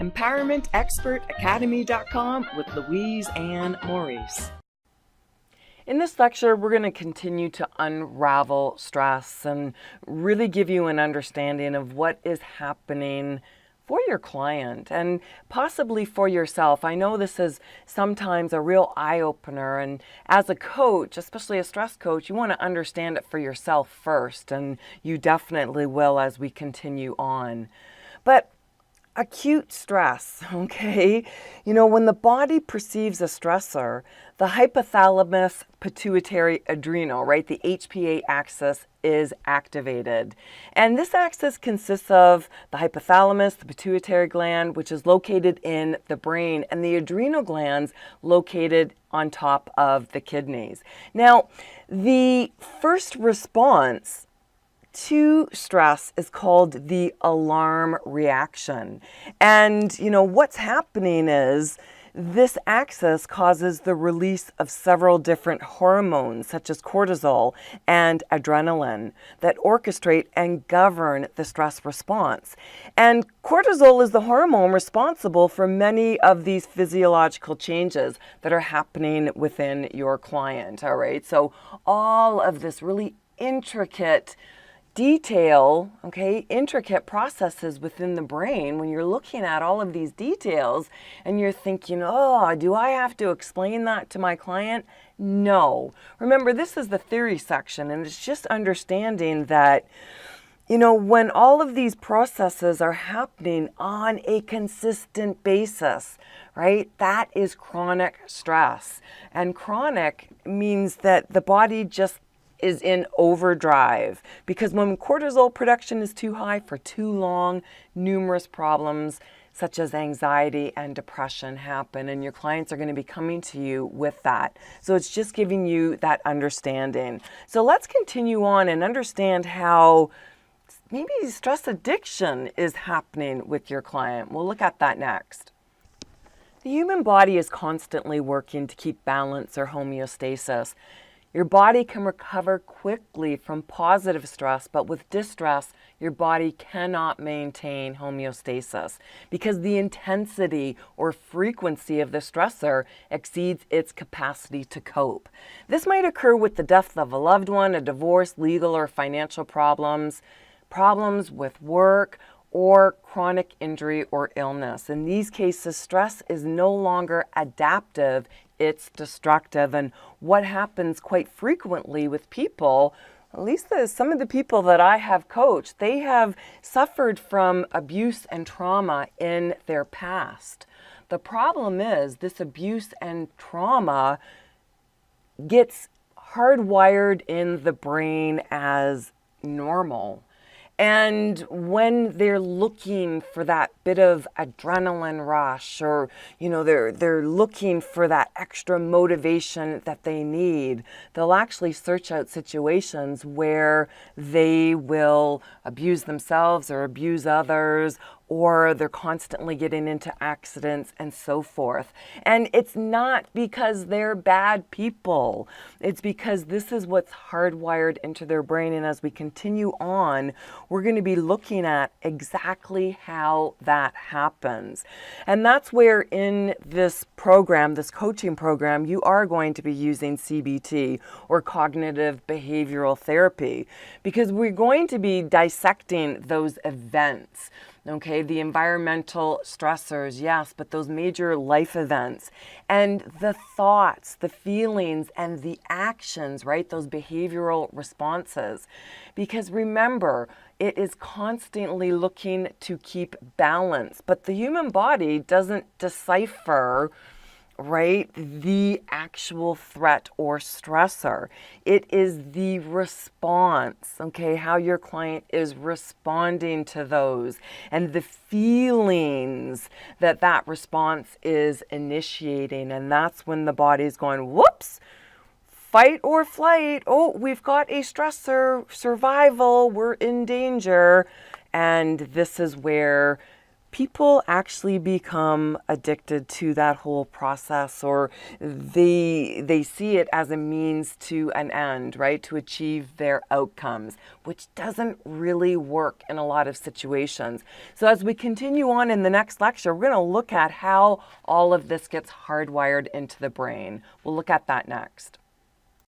EmpowermentExpertAcademy.com with Louise and Maurice. In this lecture, we're going to continue to unravel stress and really give you an understanding of what is happening for your client and possibly for yourself. I know this is sometimes a real eye-opener, and as a coach, especially a stress coach, you want to understand it for yourself first, and you definitely will as we continue on. But acute stress, okay? When the body perceives a stressor, the hypothalamus pituitary adrenal, right, the HPA axis is activated. And this axis consists of the hypothalamus, the pituitary gland, which is located in the brain, and the adrenal glands located on top of the kidneys. Now, the first response to stress is called the alarm reaction. And what's happening is this axis causes the release of several different hormones such as cortisol and adrenaline that orchestrate and govern the stress response. And cortisol is the hormone responsible for many of these physiological changes that are happening within your client, all right? So all of this really intricate intricate processes within the brain, when you're looking at all of these details and you're thinking, oh, do I have to explain that to my client? No. Remember, this is the theory section, and it's just understanding that, when all of these processes are happening on a consistent basis, right, that is chronic stress. And chronic means that the body just is in overdrive, because when cortisol production is too high for too long, numerous problems such as anxiety and depression happen, and your clients are going to be coming to you with that. So it's just giving you that understanding. So let's continue on and understand how maybe stress addiction is happening with your client. We'll look at that next. The human body is constantly working to keep balance or homeostasis. Your body can recover quickly from positive stress, but with distress, your body cannot maintain homeostasis because the intensity or frequency of the stressor exceeds its capacity to cope. This might occur with the death of a loved one, a divorce, legal or financial problems, problems with work, or chronic injury or illness. In these cases, stress is no longer adaptive, it's destructive. And what happens quite frequently with people, at least some of the people that I have coached, they have suffered from abuse and trauma in their past. The problem is this abuse and trauma gets hardwired in the brain as normal. And when they're looking for that bit of adrenaline rush, or, they're looking for that extra motivation that they need, they'll actually search out situations where they will abuse themselves or abuse others, or they're constantly getting into accidents and so forth. And it's not because they're bad people. It's because this is what's hardwired into their brain. And as we continue on, we're going to be looking at exactly how that happens. And that's where in this program, this coaching program, you are going to be using CBT, or cognitive behavioral therapy, because we're going to be dissecting those events. Okay, the environmental stressors, yes, but those major life events and the thoughts, the feelings, and the actions, right? Those behavioral responses. Because remember, it is constantly looking to keep balance, but the human body doesn't decipher, right, the actual threat or stressor. It is the response, okay, how your client is responding to those and the feelings that that response is initiating. And that's when the body's going, whoops, fight or flight. Oh, we've got a stressor, survival, we're in danger. And this is where people actually become addicted to that whole process, or they see it as a means to an end, right? To achieve their outcomes, which doesn't really work in a lot of situations. So as we continue on in the next lecture, we're going to look at how all of this gets hardwired into the brain. We'll look at that next.